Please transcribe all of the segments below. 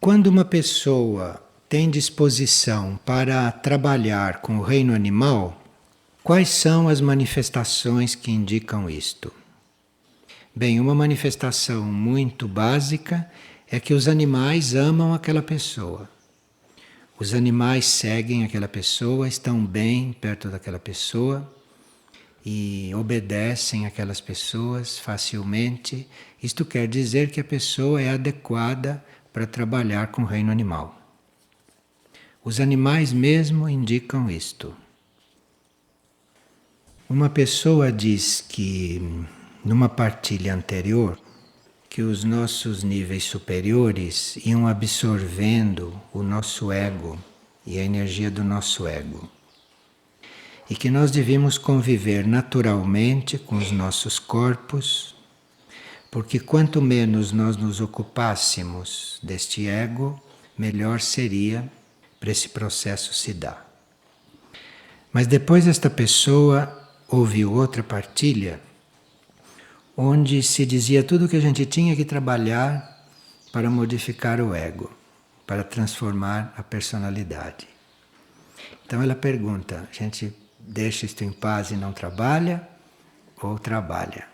Quando uma pessoa tem disposição para trabalhar com o reino animal, quais são as manifestações que indicam isto? Bem, uma manifestação muito básica é que os animais amam aquela pessoa. Os animais seguem aquela pessoa, estão bem perto daquela pessoa e obedecem aquelas pessoas facilmente. Isto quer dizer que a pessoa é adequada para trabalhar com o reino animal. Os animais mesmo indicam isto. Uma pessoa diz que, numa partilha anterior, que os nossos níveis superiores iam absorvendo o nosso ego e a energia do nosso ego. E que nós devíamos conviver naturalmente com os nossos corpos, porque quanto menos nós nos ocupássemos deste ego, melhor seria para esse processo se dar. Mas depois esta pessoa ouviu outra partilha, onde se dizia tudo o que a gente tinha que trabalhar para modificar o ego, para transformar a personalidade. Então ela pergunta, a gente deixa isto em paz e não trabalha, ou trabalha?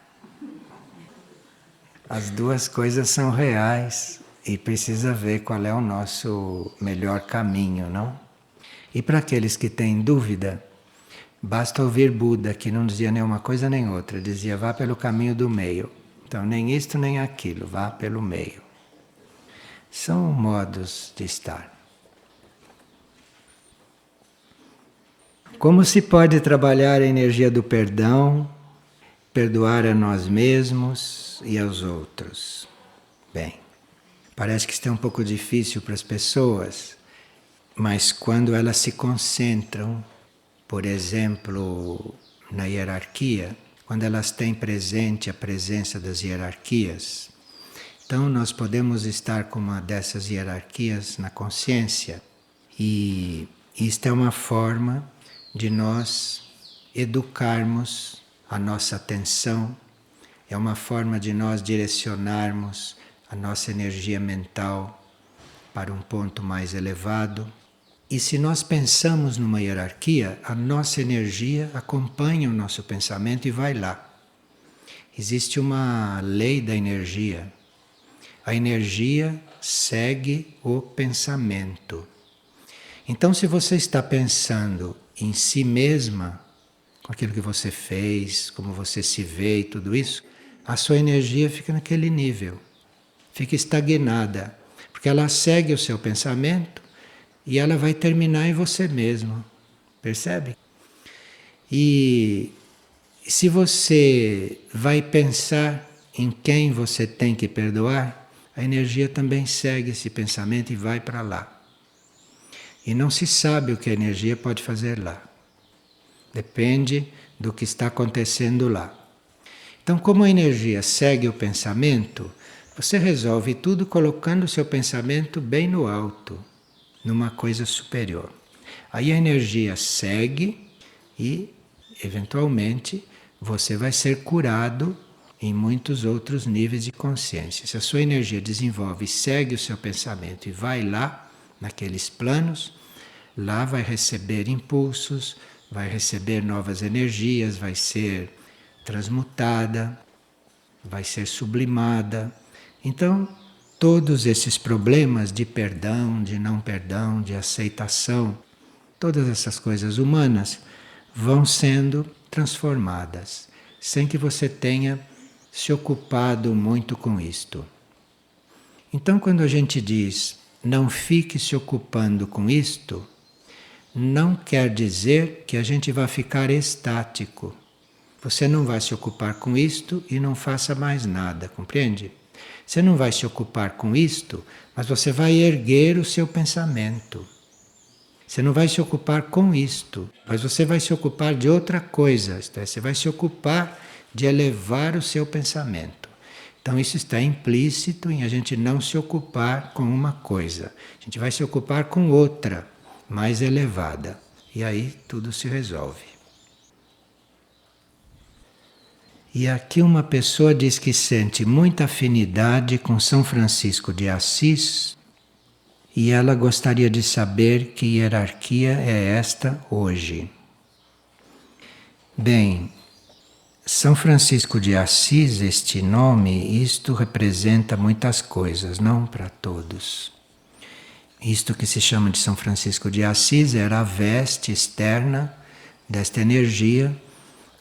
As duas coisas são reais e precisa ver qual é o nosso melhor caminho, não? E para aqueles que têm dúvida, basta ouvir Buda, que não dizia nem uma coisa nem outra, dizia vá pelo caminho do meio. Então nem isto nem aquilo, vá pelo meio. São modos de estar. Como se pode trabalhar a energia do perdão, perdoar a nós mesmos e aos outros? Bem, parece que isto é um pouco difícil para as pessoas, mas quando elas se concentram, por exemplo, na hierarquia, quando elas têm presente a presença das hierarquias, então nós podemos estar com uma dessas hierarquias na consciência e isto é uma forma de nós educarmos a nossa atenção, é uma forma de nós direcionarmos a nossa energia mental para um ponto mais elevado. E se nós pensamos numa hierarquia, a nossa energia acompanha o nosso pensamento e vai lá. Existe uma lei da energia. A energia segue o pensamento. Então, se você está pensando em si mesma, com aquilo que você fez, como você se vê e tudo isso, a sua energia fica naquele nível, fica estagnada, porque ela segue o seu pensamento e ela vai terminar em você mesmo, percebe? E se você vai pensar em quem você tem que perdoar, a energia também segue esse pensamento e vai para lá. E não se sabe o que a energia pode fazer lá. Depende do que está acontecendo lá. Então, como a energia segue o pensamento, você resolve tudo colocando o seu pensamento bem no alto, numa coisa superior. Aí a energia segue e, eventualmente, você vai ser curado em muitos outros níveis de consciência. Se a sua energia desenvolve e segue o seu pensamento e vai lá, naqueles planos, lá vai receber impulsos, vai receber novas energias, vai ser transmutada, vai ser sublimada. Então, todos esses problemas de perdão, de não perdão, de aceitação, todas essas coisas humanas vão sendo transformadas, sem que você tenha se ocupado muito com isto. Então, quando a gente diz não fique se ocupando com isto, não quer dizer que a gente vai ficar estático. Você não vai se ocupar com isto e não faça mais nada, compreende? Você não vai se ocupar com isto, mas você vai erguer o seu pensamento. Você não vai se ocupar com isto, mas você vai se ocupar de outra coisa. Isto é, você vai se ocupar de elevar o seu pensamento. Então isso está implícito em a gente não se ocupar com uma coisa. A gente vai se ocupar com outra, mais elevada. E aí tudo se resolve. E aqui uma pessoa diz que sente muita afinidade com São Francisco de Assis e ela gostaria de saber que hierarquia é esta hoje. Bem, São Francisco de Assis, este nome, isto representa muitas coisas, não para todos. Isto que se chama de São Francisco de Assis era a veste externa desta energia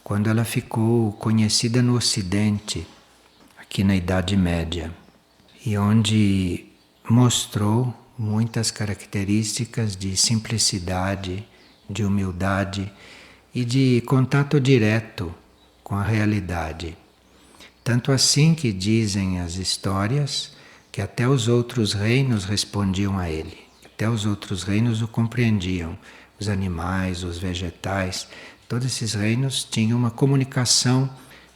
quando ela ficou conhecida no Ocidente, aqui na Idade Média, e onde mostrou muitas características de simplicidade, de humildade e de contato direto com a realidade. Tanto assim que dizem as histórias que até os outros reinos respondiam a ele, até os outros reinos o compreendiam, os animais, os vegetais, todos esses reinos tinham uma comunicação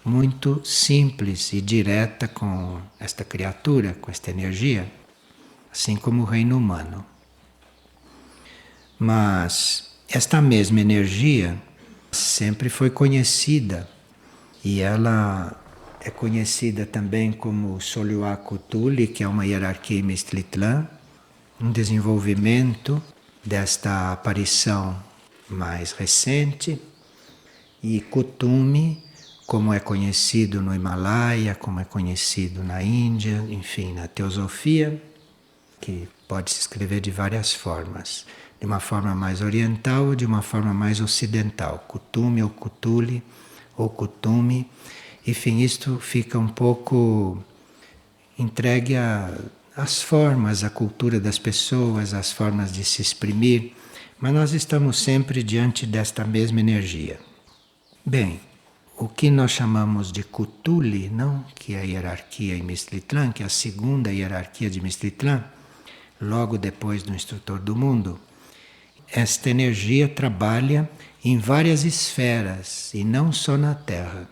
muito simples e direta com esta criatura, com esta energia, assim como o reino humano. Mas esta mesma energia sempre foi conhecida e ela é conhecida também como Solhuaku Thuli, que é uma hierarquia em Mistlitlã, um desenvolvimento desta aparição mais recente, e Kutumi, como é conhecido no Himalaia, como é conhecido na Índia, enfim, na teosofia, que pode se escrever de várias formas, de uma forma mais oriental ou de uma forma mais ocidental, Kutumi ou Kutuli ou Kutumi. Enfim, isto fica um pouco entregue às formas, à cultura das pessoas, às formas de se exprimir, mas nós estamos sempre diante desta mesma energia. Bem, o que nós chamamos de Kutuli, não? Que é a hierarquia em Mistlitlã, que é a segunda hierarquia de Mistlitlã, logo depois do Instrutor do Mundo, esta energia trabalha em várias esferas e não só na Terra.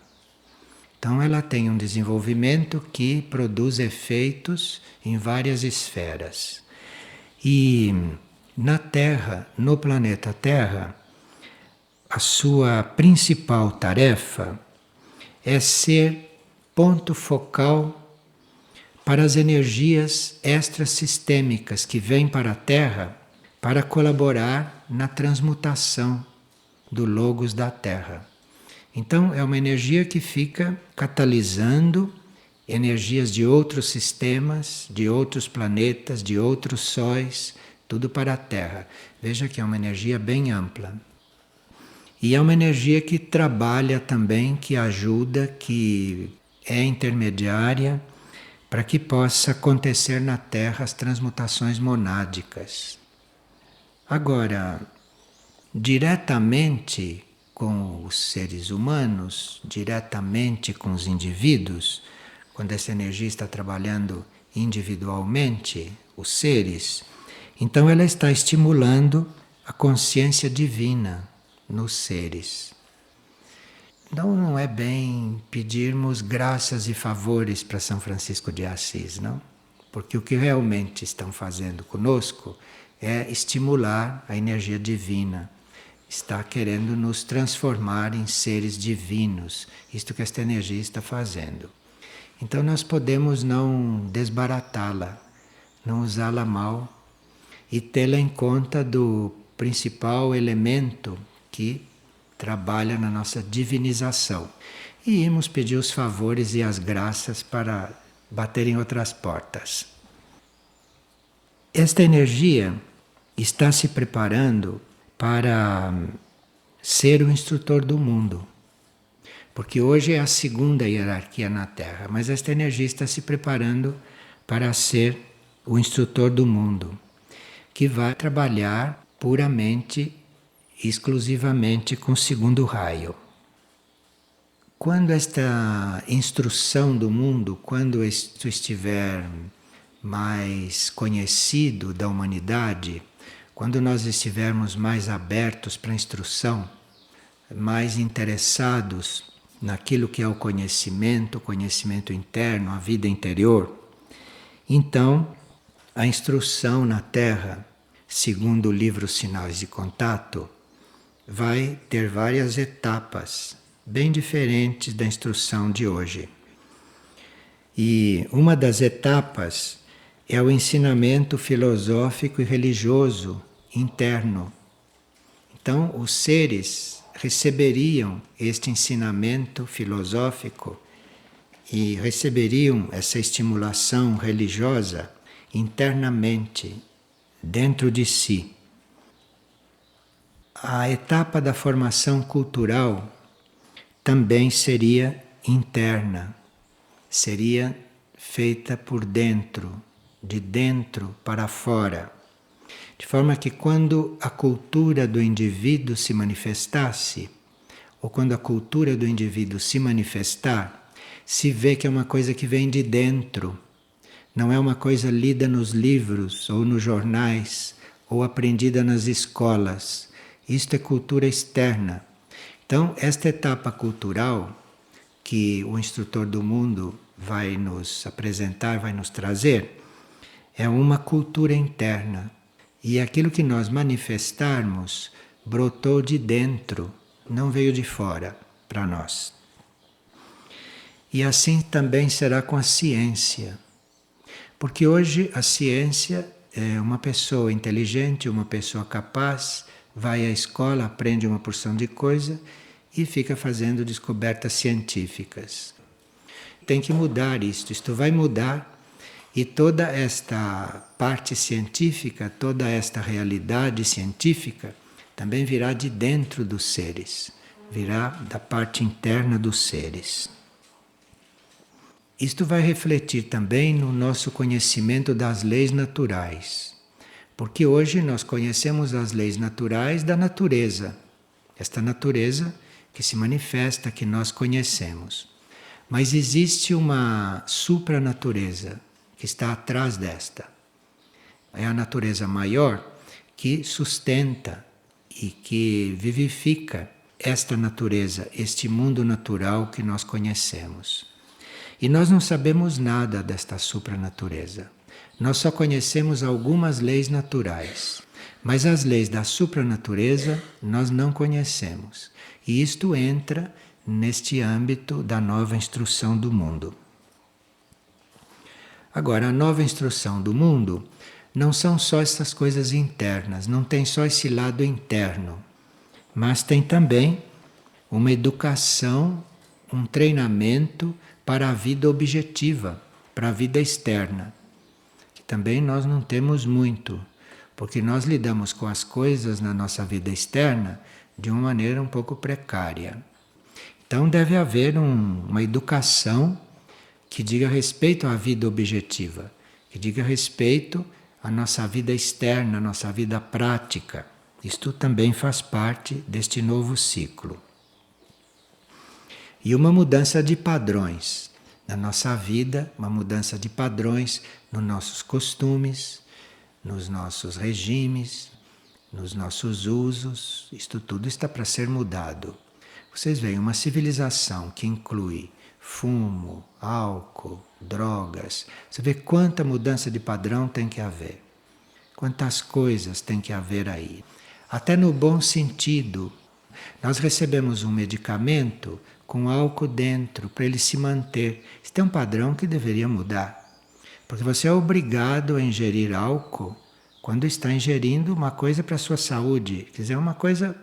Então ela tem um desenvolvimento que produz efeitos em várias esferas. E na Terra, no planeta Terra, a sua principal tarefa é ser ponto focal para as energias extrasistêmicas que vêm para a Terra para colaborar na transmutação do logos da Terra. Então é uma energia que fica catalisando energias de outros sistemas, de outros planetas, de outros sóis, tudo para a Terra. Veja que é uma energia bem ampla. E é uma energia que trabalha também, que ajuda, que é intermediária para que possa acontecer na Terra as transmutações monádicas. Agora, diretamente com os seres humanos, diretamente com os indivíduos, quando essa energia está trabalhando individualmente, os seres, então ela está estimulando a consciência divina nos seres. Então não é bem pedirmos graças e favores para São Francisco de Assis, não? Porque o que realmente estão fazendo conosco é estimular a energia divina. Está querendo nos transformar em seres divinos. Isto que esta energia está fazendo. Então nós podemos não desbaratá-la, não usá-la mal e tê-la em conta do principal elemento que trabalha na nossa divinização. E irmos pedir os favores e as graças para bater em outras portas. Esta energia está se preparando para ser o instrutor do mundo. Porque hoje é a segunda hierarquia na Terra, mas esta energia está se preparando para ser o instrutor do mundo, que vai trabalhar puramente, exclusivamente com o segundo raio. Quando esta instrução do mundo, quando isto estiver mais conhecido da humanidade, quando nós estivermos mais abertos para a instrução, mais interessados naquilo que é o conhecimento interno, a vida interior, então a instrução na Terra, segundo o livro Sinais de Contato, vai ter várias etapas, bem diferentes da instrução de hoje. E uma das etapas é o ensinamento filosófico e religioso interno. Então, os seres receberiam este ensinamento filosófico e receberiam essa estimulação religiosa internamente, dentro de si. A etapa da formação cultural também seria interna, seria feita por dentro, de dentro para fora. De forma que quando a cultura do indivíduo se manifestasse, ou quando a cultura do indivíduo se manifestar, se vê que é uma coisa que vem de dentro, não é uma coisa lida nos livros ou nos jornais ou aprendida nas escolas. Isto é cultura externa. Então, esta etapa cultural que o instrutor do mundo vai nos apresentar, vai nos trazer, é uma cultura interna. E aquilo que nós manifestarmos brotou de dentro, não veio de fora para nós. E assim também será com a ciência. Porque hoje a ciência é uma pessoa inteligente, uma pessoa capaz, vai à escola, aprende uma porção de coisa e fica fazendo descobertas científicas. Tem que mudar isto, isto vai mudar. E toda esta parte científica, toda esta realidade científica, também virá de dentro dos seres, virá da parte interna dos seres. Isto vai refletir também no nosso conhecimento das leis naturais, porque hoje nós conhecemos as leis naturais da natureza, esta natureza que se manifesta, que nós conhecemos. Mas existe uma supranatureza que está atrás desta. É a natureza maior que sustenta e que vivifica esta natureza, este mundo natural que nós conhecemos. E nós não sabemos nada desta supranatureza. Nós só conhecemos algumas leis naturais, mas as leis da supranatureza nós não conhecemos. E isto entra neste âmbito da nova instrução do mundo. Agora, a nova instrução do mundo não são só essas coisas internas, não tem só esse lado interno, mas tem também uma educação, um treinamento para a vida objetiva, para a vida externa, que também nós não temos muito, porque nós lidamos com as coisas na nossa vida externa de uma maneira um pouco precária. Então deve haver uma educação que diga respeito à vida objetiva, que diga respeito à nossa vida externa, à nossa vida prática. Isto também faz parte deste novo ciclo. E uma mudança de padrões na nossa vida, uma mudança de padrões nos nossos costumes, nos nossos regimes, nos nossos usos. Isto tudo está para ser mudado. Vocês veem, uma civilização que inclui fumo, álcool, drogas. Você vê quanta mudança de padrão tem que haver. Quantas coisas tem que haver aí. Até no bom sentido. Nós recebemos um medicamento com álcool dentro para ele se manter. Isso é um padrão que deveria mudar. Porque você é obrigado a ingerir álcool quando está ingerindo uma coisa para a sua saúde. Quer dizer, uma coisa,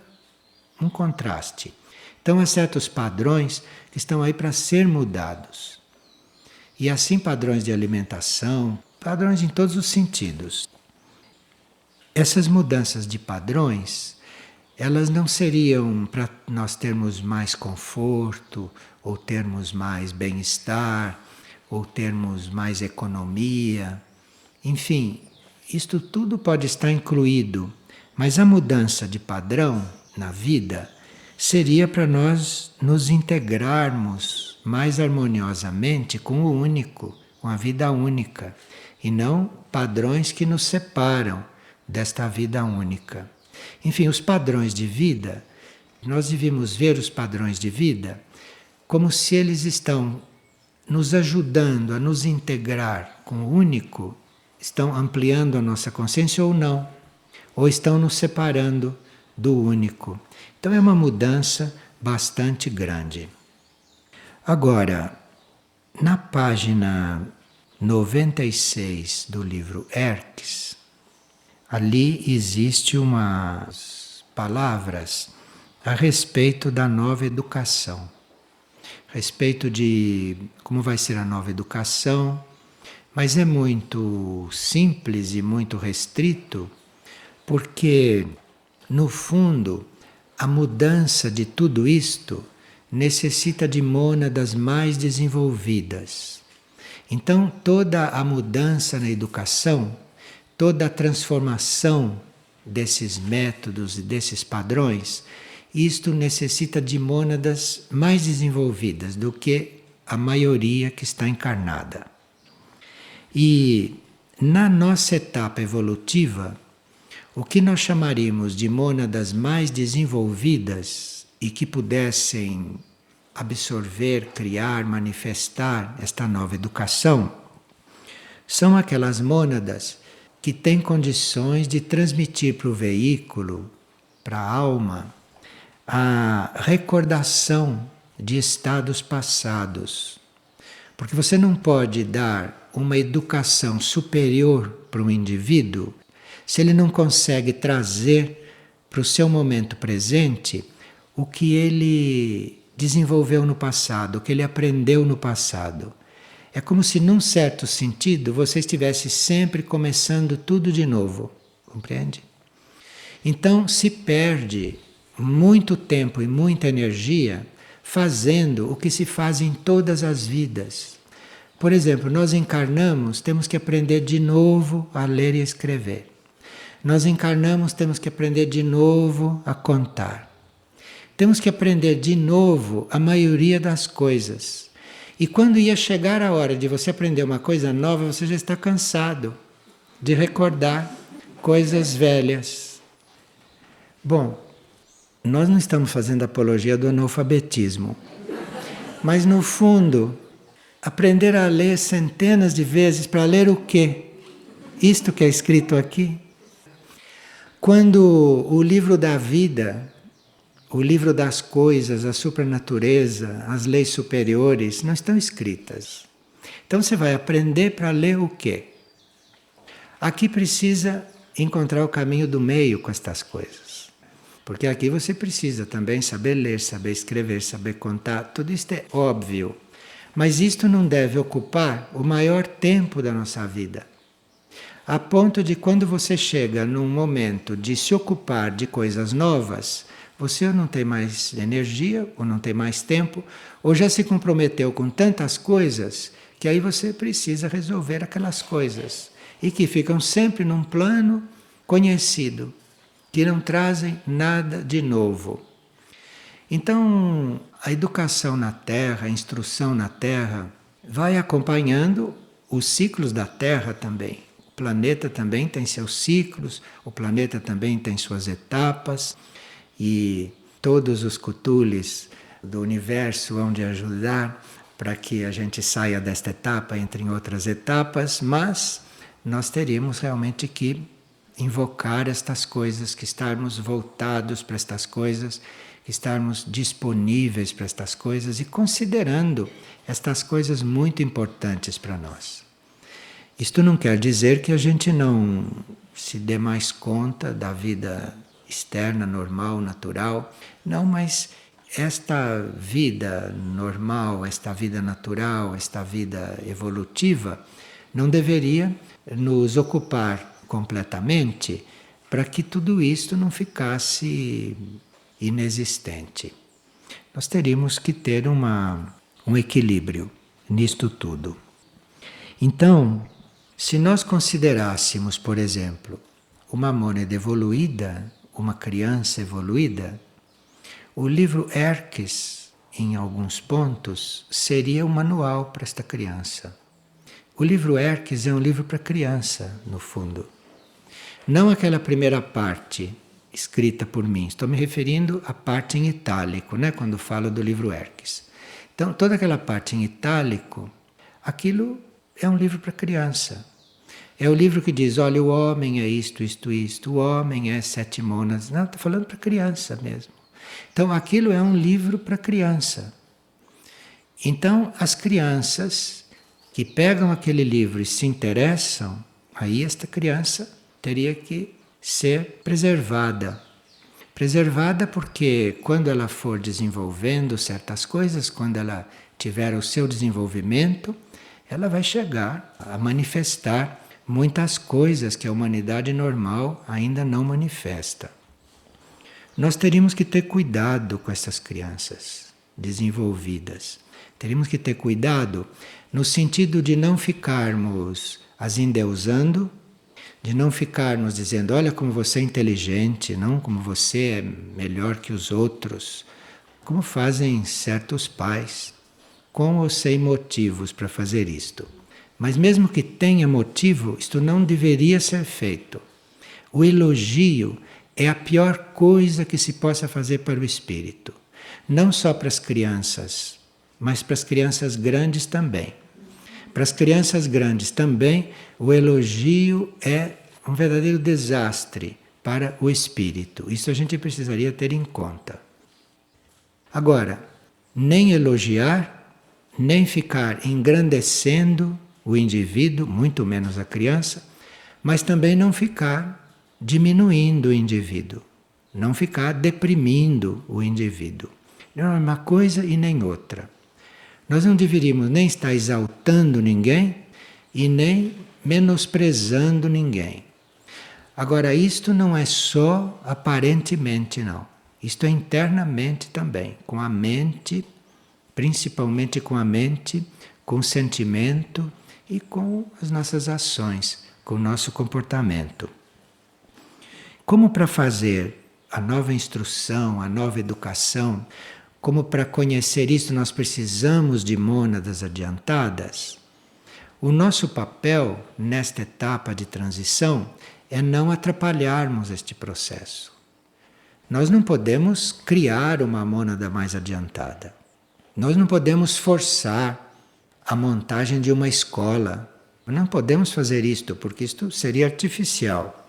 um contraste. Então há certos padrões que estão aí para ser mudados. E assim padrões de alimentação, padrões em todos os sentidos. Essas mudanças de padrões, elas não seriam para nós termos mais conforto, ou termos mais bem-estar, ou termos mais economia. Enfim, isto tudo pode estar incluído, mas a mudança de padrão na vida seria para nós nos integrarmos mais harmoniosamente com o único, com a vida única, e não padrões que nos separam desta vida única. Enfim, os padrões de vida, nós devíamos ver os padrões de vida como se eles estão nos ajudando a nos integrar com o único, estão ampliando a nossa consciência ou não, ou estão nos separando do único. Então é uma mudança bastante grande. Agora, na página 96 do livro Erques, ali existe umas palavras a respeito da nova educação. A respeito de como vai ser a nova educação, mas é muito simples e muito restrito, porque, no fundo, a mudança de tudo isto necessita de mônadas mais desenvolvidas. Então, toda a mudança na educação, toda a transformação desses métodos e desses padrões, isto necessita de mônadas mais desenvolvidas do que a maioria que está encarnada. E na nossa etapa evolutiva, o que nós chamaríamos de mônadas mais desenvolvidas e que pudessem absorver, criar, manifestar esta nova educação, são aquelas mônadas que têm condições de transmitir para o veículo, para a alma, a recordação de estados passados. Porque você não pode dar uma educação superior para um indivíduo se ele não consegue trazer para o seu momento presente o que ele desenvolveu no passado, o que ele aprendeu no passado. É como se, num certo sentido, você estivesse sempre começando tudo de novo, compreende? Então se perde muito tempo e muita energia fazendo o que se faz em todas as vidas. Por exemplo, nós encarnamos, temos que aprender de novo a ler e a escrever. Nós encarnamos, temos que aprender de novo a contar. Temos que aprender de novo a maioria das coisas. E quando ia chegar a hora de você aprender uma coisa nova, você já está cansado de recordar coisas velhas. Bom, nós não estamos fazendo apologia do analfabetismo, mas no fundo, aprender a ler centenas de vezes para ler o quê? Isto que é escrito aqui. Quando o livro da vida, o livro das coisas, a supranatureza, as leis superiores não estão escritas. Então você vai aprender para ler o quê? Aqui precisa encontrar o caminho do meio com estas coisas. Porque aqui você precisa também saber ler, saber escrever, saber contar, tudo isto é óbvio. Mas isto não deve ocupar o maior tempo da nossa vida. A ponto de quando você chega num momento de se ocupar de coisas novas, você ou não tem mais energia, ou não tem mais tempo, ou já se comprometeu com tantas coisas, que aí você precisa resolver aquelas coisas. E que ficam sempre num plano conhecido, que não trazem nada de novo. Então, a educação na Terra, a instrução na Terra, vai acompanhando os ciclos da Terra também. O planeta também tem seus ciclos, o planeta também tem suas etapas, e todos os cutules do universo vão de ajudar para que a gente saia desta etapa, entre em outras etapas, mas nós teríamos realmente que invocar estas coisas, que estarmos voltados para estas coisas, que estarmos disponíveis para estas coisas e considerando estas coisas muito importantes para nós. Isto não quer dizer que a gente não se dê mais conta da vida externa, normal, natural. Não, mas esta vida normal, esta vida natural, esta vida evolutiva, não deveria nos ocupar completamente para que tudo isto não ficasse inexistente. Nós teríamos que ter um equilíbrio nisto tudo. Então, se nós considerássemos, por exemplo, uma mônada evoluída, uma criança evoluída, o livro Erques, em alguns pontos, seria um manual para esta criança. O livro Erques é um livro para criança, no fundo. Não aquela primeira parte escrita por mim, estou me referindo à parte em itálico, né, quando falo do livro Erques. Então, toda aquela parte em itálico, aquilo é um livro para criança. É o livro que diz, olha, o homem é isto, isto, isto, o homem é 7 mônadas. Não, estou falando para criança mesmo. Então, aquilo é um livro para criança. Então, as crianças que pegam aquele livro e se interessam, aí esta criança teria que ser preservada. Preservada porque quando ela for desenvolvendo certas coisas, quando ela tiver o seu desenvolvimento, ela vai chegar a manifestar muitas coisas que a humanidade normal ainda não manifesta. Nós teríamos que ter cuidado com essas crianças desenvolvidas. Teríamos que ter cuidado no sentido de não ficarmos as endeusando, de não ficarmos dizendo, olha como você é inteligente, não como você é melhor que os outros, como fazem certos pais, com ou sem motivos para fazer isto. Mas mesmo que tenha motivo, isto não deveria ser feito. O elogio é a pior coisa que se possa fazer para o espírito. Não só para as crianças, mas para as crianças grandes também. Para as crianças grandes também, o elogio é um verdadeiro desastre para o espírito. Isso a gente precisaria ter em conta. Agora, nem elogiar, nem ficar engrandecendo o indivíduo, muito menos a criança, mas também não ficar diminuindo o indivíduo, não ficar deprimindo o indivíduo. Não é uma coisa e nem outra. Nós não deveríamos nem estar exaltando ninguém e nem menosprezando ninguém. Agora, isto não é só aparentemente, não. Isto é internamente também, com a mente, principalmente com a mente, com o sentimento e com as nossas ações, com o nosso comportamento. Como para fazer a nova instrução, a nova educação, como para conhecer isso nós precisamos de mônadas adiantadas, o nosso papel nesta etapa de transição é não atrapalharmos este processo. Nós não podemos criar uma mônada mais adiantada. Nós não podemos forçar a montagem de uma escola. Não podemos fazer isto, porque isto seria artificial.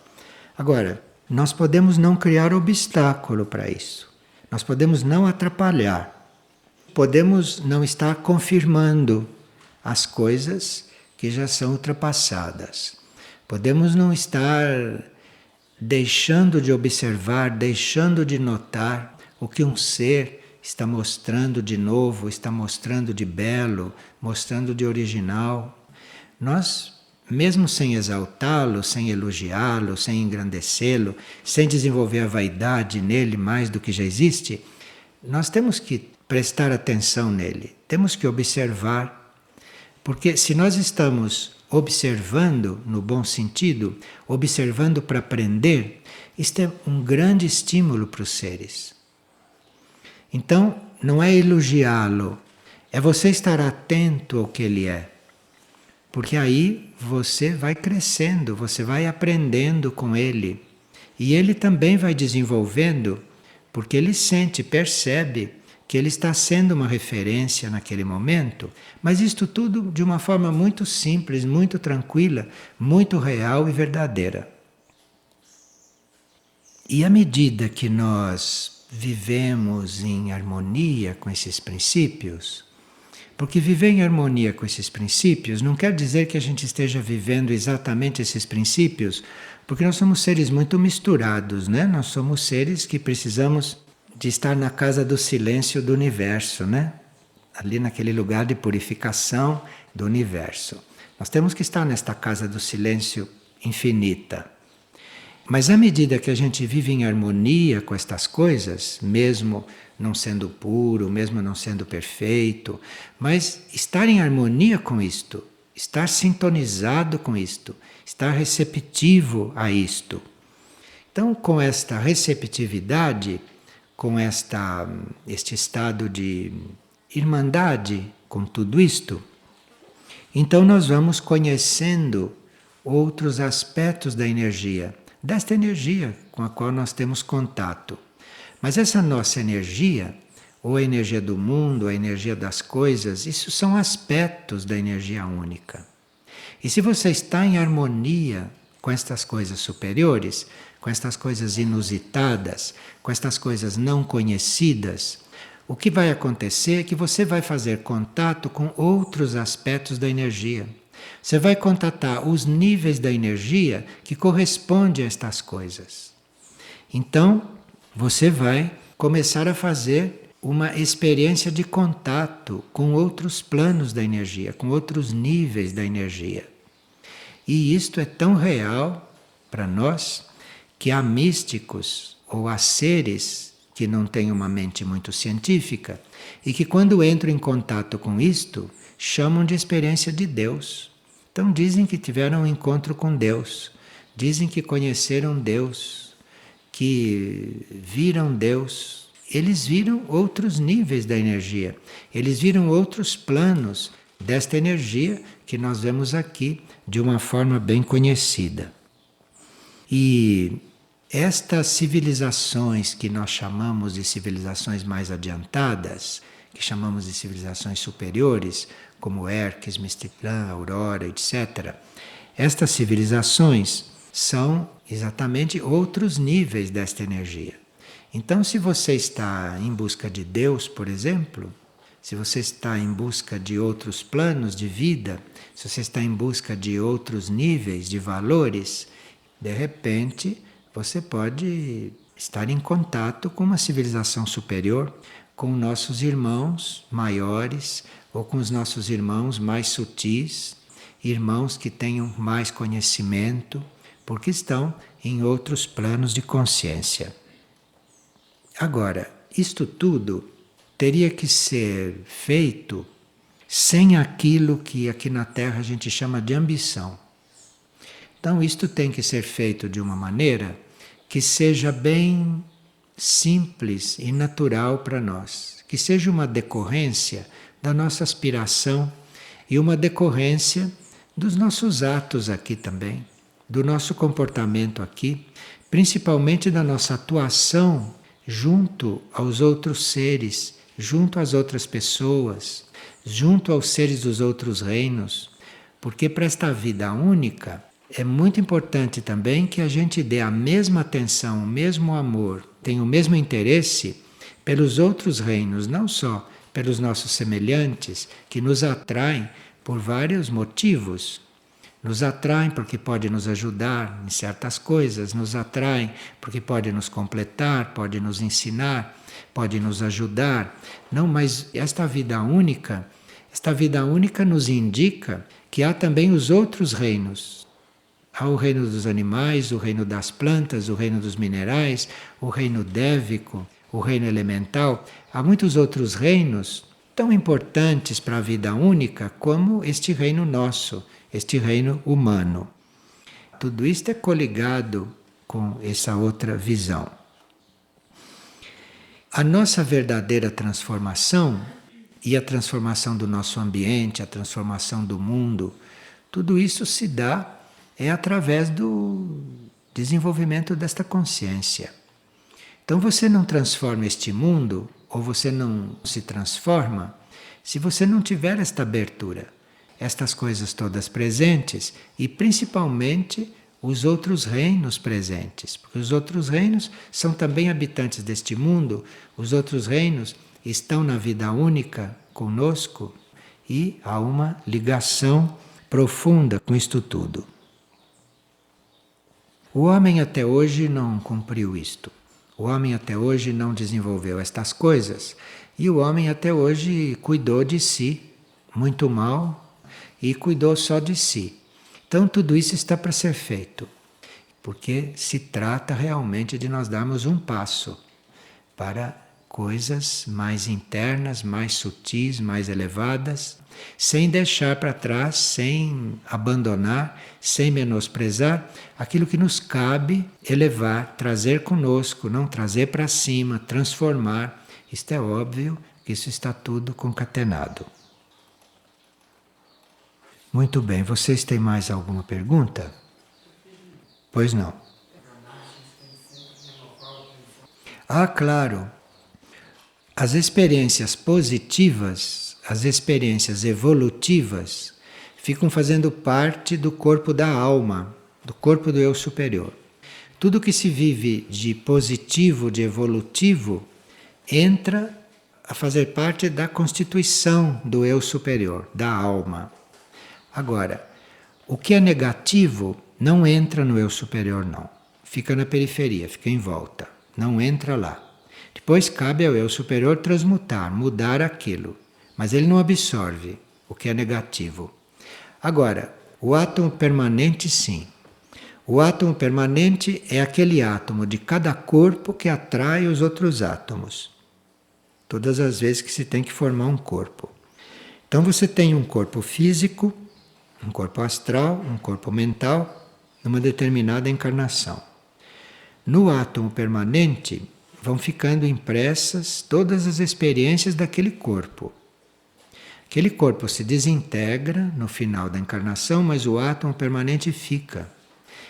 Agora, nós podemos não criar obstáculo para isso. Nós podemos não atrapalhar. Podemos não estar confirmando as coisas que já são ultrapassadas. Podemos não estar deixando de observar, deixando de notar o que um ser está mostrando de novo, está mostrando de belo, mostrando de original. Nós, mesmo sem exaltá-lo, sem elogiá-lo, sem engrandecê-lo, sem desenvolver a vaidade nele mais do que já existe, nós temos que prestar atenção nele, temos que observar, porque se nós estamos observando, no bom sentido, observando para aprender, isto é um grande estímulo para os seres. Então, não é elogiá-lo, é você estar atento ao que ele é. Porque aí você vai crescendo, você vai aprendendo com ele. E ele também vai desenvolvendo, porque ele sente, percebe que ele está sendo uma referência naquele momento, mas isto tudo de uma forma muito simples, muito tranquila, muito real e verdadeira. E à medida que nós vivemos em harmonia com esses princípios, porque viver em harmonia com esses princípios não quer dizer que a gente esteja vivendo exatamente esses princípios, porque nós somos seres muito misturados, né? Nós somos seres que precisamos de estar na casa do silêncio do universo, né? Ali naquele lugar de purificação do universo. Nós temos que estar nesta casa do silêncio infinita. Mas à medida que a gente vive em harmonia com estas coisas, mesmo não sendo puro, mesmo não sendo perfeito, mas estar em harmonia com isto, estar sintonizado com isto, estar receptivo a isto. Então, com esta receptividade, com este estado de irmandade com tudo isto, então nós vamos conhecendo outros aspectos da energia, desta energia com a qual nós temos contato. Mas essa nossa energia, ou a energia do mundo, a energia das coisas, isso são aspectos da energia única. E se você está em harmonia com estas coisas superiores, com estas coisas inusitadas, com estas coisas não conhecidas, o que vai acontecer é que você vai fazer contato com outros aspectos da energia. Você vai contatar os níveis da energia que correspondem a estas coisas. Então, você vai começar a fazer uma experiência de contato com outros planos da energia, com outros níveis da energia. E isto é tão real para nós que há místicos ou há seres que não têm uma mente muito científica e que, quando entram em contato com isto, chamam de experiência de Deus. Então dizem que tiveram um encontro com Deus, dizem que conheceram Deus, que viram Deus. Eles viram outros níveis da energia, eles viram outros planos desta energia que nós vemos aqui de uma forma bem conhecida. E estas civilizações que nós chamamos de civilizações mais adiantadas, que chamamos de civilizações superiores, como Hermes, Mistitlan, Aurora, etc., estas civilizações são exatamente outros níveis desta energia. Então, se você está em busca de Deus, por exemplo, se você está em busca de outros planos de vida, se você está em busca de outros níveis de valores, de repente você pode estar em contato com uma civilização superior, com nossos irmãos maiores ou com os nossos irmãos mais sutis, irmãos que tenham mais conhecimento, porque estão em outros planos de consciência. Agora, isto tudo teria que ser feito sem aquilo que aqui na Terra a gente chama de ambição. Então, isto tem que ser feito de uma maneira que seja bem simples e natural para nós, que seja uma decorrência da nossa aspiração e uma decorrência dos nossos atos aqui também, do nosso comportamento aqui, principalmente da nossa atuação junto aos outros seres, junto às outras pessoas, junto aos seres dos outros reinos, porque para esta vida única é muito importante também que a gente dê a mesma atenção, o mesmo amor, tenha o mesmo interesse pelos outros reinos, não só pelos nossos semelhantes, que nos atraem por vários motivos. Nos atraem porque pode nos ajudar em certas coisas, nos atraem porque pode nos completar, pode nos ensinar, pode nos ajudar. Não, mas esta vida única nos indica que há também os outros reinos. Há o reino dos animais, o reino das plantas, o reino dos minerais, o reino dévico, o reino elemental. Há muitos outros reinos tão importantes para a vida única como este reino nosso, este reino humano. Tudo isto é coligado com essa outra visão. A nossa verdadeira transformação e a transformação do nosso ambiente, a transformação do mundo, tudo isso se dá através do desenvolvimento desta consciência. Então você não transforma este mundo, ou você não se transforma, se você não tiver esta abertura, estas coisas todas presentes e principalmente os outros reinos presentes, porque os outros reinos são também habitantes deste mundo, os outros reinos estão na vida única conosco e há uma ligação profunda com isto tudo. O homem até hoje não cumpriu isto. O homem até hoje não desenvolveu estas coisas e o homem até hoje cuidou de si muito mal e cuidou só de si. Então tudo isso está para ser feito, porque se trata realmente de nós darmos um passo para coisas mais internas, mais sutis, mais elevadas, sem deixar para trás, sem abandonar, sem menosprezar aquilo que nos cabe elevar, trazer conosco, não trazer para cima, transformar. Isto é óbvio que isso está tudo concatenado. Muito bem, vocês têm mais alguma pergunta? Pois não. Ah, claro. As experiências positivas, as experiências evolutivas, ficam fazendo parte do corpo da alma, do corpo do eu superior. Tudo que se vive de positivo, de evolutivo, entra a fazer parte da constituição do eu superior, da alma. Agora, o que é negativo não entra no eu superior, não. Fica na periferia, fica em volta. Não entra lá. Depois cabe ao eu superior transmutar, mudar aquilo. Mas ele não absorve o que é negativo. Agora, o átomo permanente, sim. O átomo permanente é aquele átomo de cada corpo que atrai os outros átomos. Todas as vezes que se tem que formar um corpo. Então você tem um corpo físico, um corpo astral, um corpo mental, numa determinada encarnação. No átomo permanente vão ficando impressas todas as experiências daquele corpo. Aquele corpo se desintegra no final da encarnação, mas o átomo permanente fica.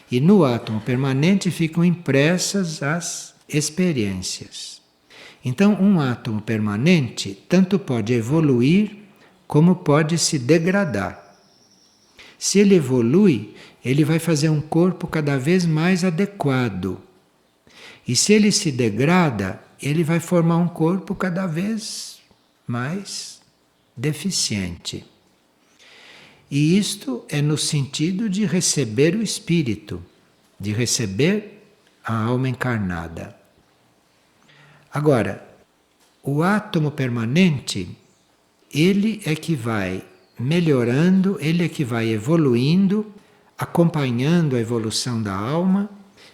E no átomo permanente ficam impressas as experiências. Então, um átomo permanente tanto pode evoluir como pode se degradar. Se ele evolui, ele vai fazer um corpo cada vez mais adequado. E se ele se degrada, ele vai formar um corpo cada vez mais deficiente. E isto é no sentido de receber o espírito, de receber a alma encarnada. Agora, o átomo permanente, ele é que vai melhorando, ele é que vai evoluindo, acompanhando a evolução da alma,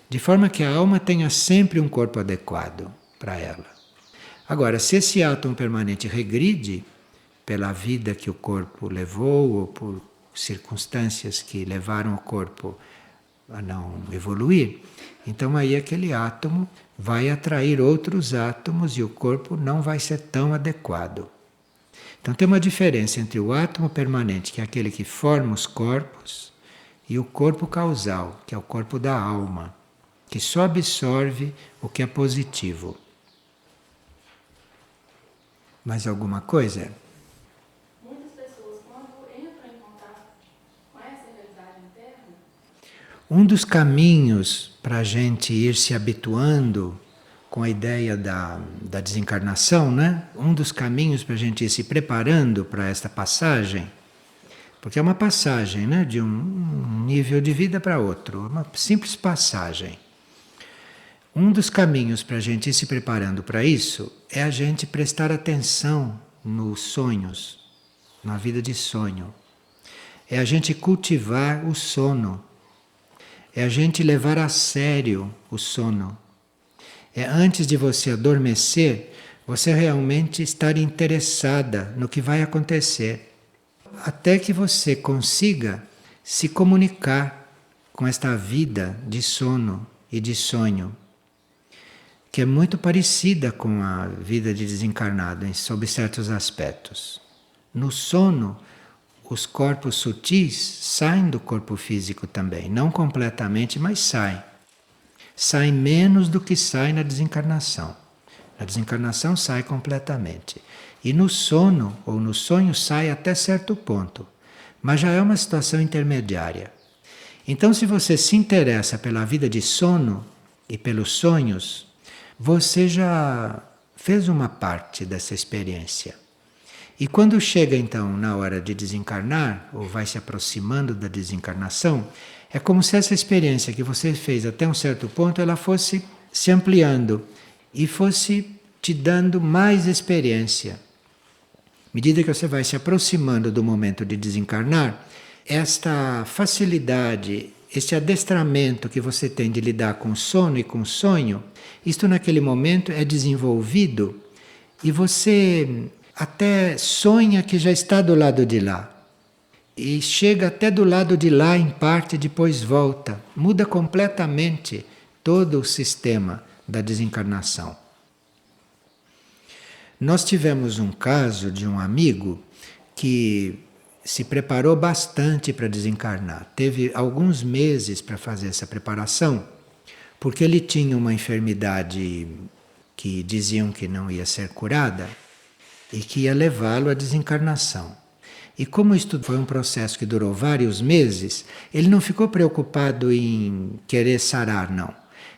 de forma que a alma tenha sempre um corpo adequado para ela. Agora, se esse átomo permanente regride, pela vida que o corpo levou ou por circunstâncias que levaram o corpo a não evoluir, então aí aquele átomo vai atrair outros átomos e o corpo não vai ser tão adequado. Então tem uma diferença entre o átomo permanente, que é aquele que forma os corpos, e o corpo causal, que é o corpo da alma, que só absorve o que é positivo. Mais alguma coisa? Um dos caminhos para a gente ir se habituando com a ideia da desencarnação, né? Um dos caminhos para a gente ir se preparando para esta passagem, porque é uma passagem, né? De um nível de vida para outro, uma simples passagem. Um dos caminhos para a gente ir se preparando para isso é a gente prestar atenção nos sonhos, na vida de sonho. É a gente cultivar o sono. É a gente levar a sério o sono. É antes de você adormecer, você realmente estar interessada no que vai acontecer. Até que você consiga se comunicar com esta vida de sono e de sonho, que é muito parecida com a vida de desencarnado, sob certos aspectos. No sono, os corpos sutis saem do corpo físico também, não completamente, mas saem. Saem menos do que sai na desencarnação. Na desencarnação sai completamente. E no sono, ou no sonho, sai até certo ponto. Mas já é uma situação intermediária. Então, se você se interessa pela vida de sono e pelos sonhos, você já fez uma parte dessa experiência. E quando chega então na hora de desencarnar, ou vai se aproximando da desencarnação, é como se essa experiência que você fez até um certo ponto, ela fosse se ampliando e fosse te dando mais experiência. À medida que você vai se aproximando do momento de desencarnar, esta facilidade, este adestramento que você tem de lidar com o sono e com o sonho, isto naquele momento é desenvolvido e você até sonha que já está do lado de lá. E chega até do lado de lá em parte, depois volta. Muda completamente todo o sistema da desencarnação. Nós tivemos um caso de um amigo que se preparou bastante para desencarnar. Teve alguns meses para fazer essa preparação, porque ele tinha uma enfermidade que diziam que não ia ser curada e que ia levá-lo à desencarnação. E como isto foi um processo que durou vários meses, ele não ficou preocupado em querer sarar, não.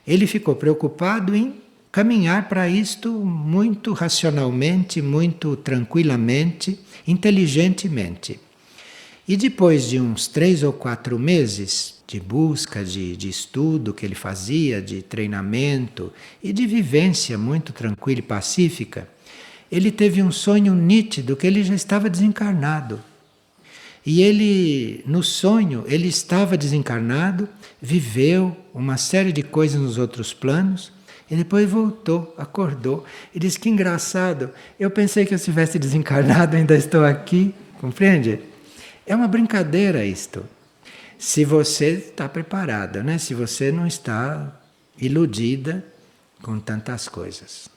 Ele ficou preocupado em caminhar para isto muito racionalmente, muito tranquilamente, inteligentemente. E depois de uns 3 ou 4 meses de busca, de estudo que ele fazia, de treinamento e de vivência muito tranquila e pacífica, ele teve um sonho nítido que ele já estava desencarnado. E ele, no sonho, ele estava desencarnado, viveu uma série de coisas nos outros planos, e depois voltou, acordou, e disse que engraçado, eu pensei que eu estivesse desencarnado, ainda estou aqui, compreende? É uma brincadeira isto. Se você está preparada, né? Se você não está iludida com tantas coisas.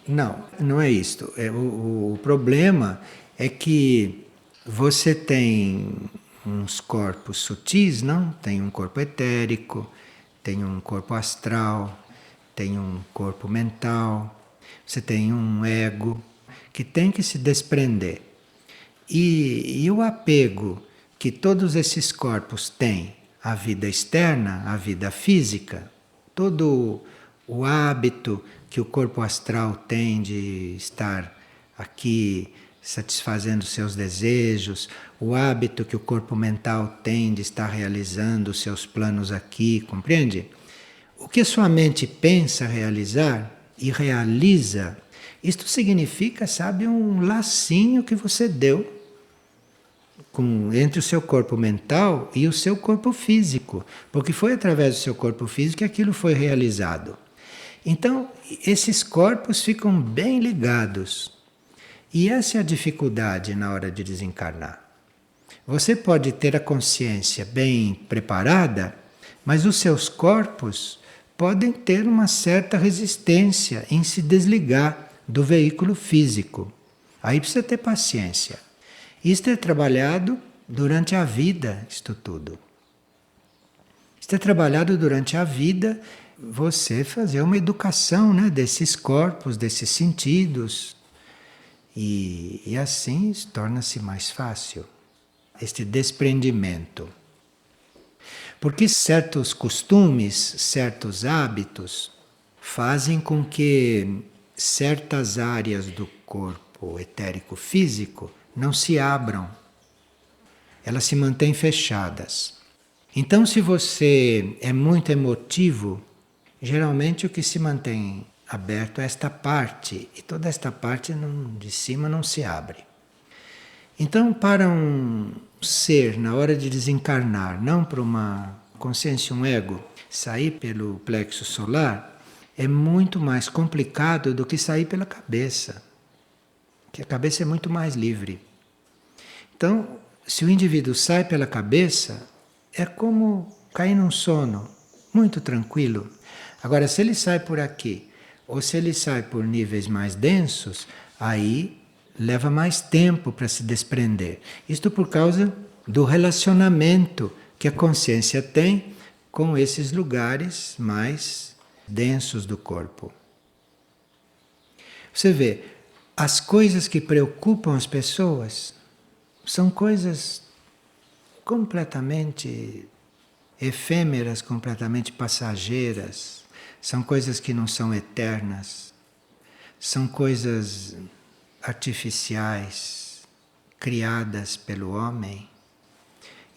Não, não é isto. O problema é que você tem uns corpos sutis, não? Tem um corpo etérico, tem um corpo astral, tem um corpo mental, você tem um ego que tem que se desprender. E o apego que todos esses corpos têm à vida externa, à vida física, todo o hábito que o corpo astral tem de estar aqui satisfazendo seus desejos, o hábito que o corpo mental tem de estar realizando os seus planos aqui, compreende? O que a sua mente pensa realizar e realiza, isto significa, sabe, um lacinho que você deu entre o seu corpo mental e o seu corpo físico, porque foi através do seu corpo físico que aquilo foi realizado. Então, esses corpos ficam bem ligados. E essa é a dificuldade na hora de desencarnar. Você pode ter a consciência bem preparada, mas os seus corpos podem ter uma certa resistência em se desligar do veículo físico. Aí precisa ter paciência. Isto é trabalhado durante a vida, isto tudo. Isto é trabalhado durante a vida, você fazer uma educação, né, desses corpos, desses sentidos. E assim torna-se mais fácil este desprendimento. Porque certos costumes, certos hábitos fazem com que certas áreas do corpo etérico físico não se abram. Elas se mantêm fechadas. Então, se você é muito emotivo, geralmente o que se mantém aberto é esta parte, e toda esta parte de cima não se abre. Então, para um ser, na hora de desencarnar, não para uma consciência, um ego, sair pelo plexo solar, é muito mais complicado do que sair pela cabeça. Porque a cabeça é muito mais livre. Então, se o indivíduo sai pela cabeça, é como cair num sono, muito tranquilo. Agora, se ele sai por aqui, ou se ele sai por níveis mais densos, aí leva mais tempo para se desprender. Isto por causa do relacionamento que a consciência tem com esses lugares mais densos do corpo. Você vê, as coisas que preocupam as pessoas são coisas completamente efêmeras, completamente passageiras. São coisas que não são eternas. São coisas artificiais, criadas pelo homem.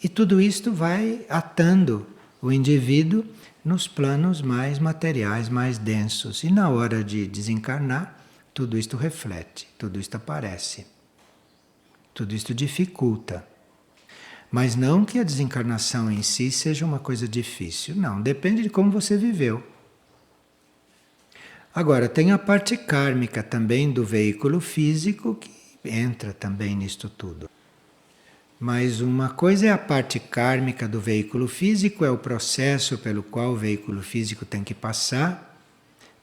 E tudo isto vai atando o indivíduo nos planos mais materiais, mais densos. E na hora de desencarnar, tudo isto reflete, tudo isto aparece. Tudo isto dificulta. Mas não que a desencarnação em si seja uma coisa difícil. Não, depende de como você viveu. Agora, tem a parte kármica também do veículo físico que entra também nisto tudo. Mas uma coisa é a parte kármica do veículo físico, é o processo pelo qual o veículo físico tem que passar,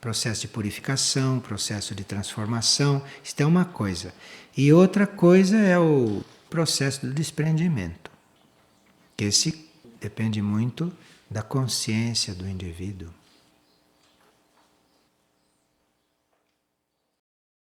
processo de purificação, processo de transformação, isto é uma coisa. E outra coisa é o processo do desprendimento, que esse depende muito da consciência do indivíduo.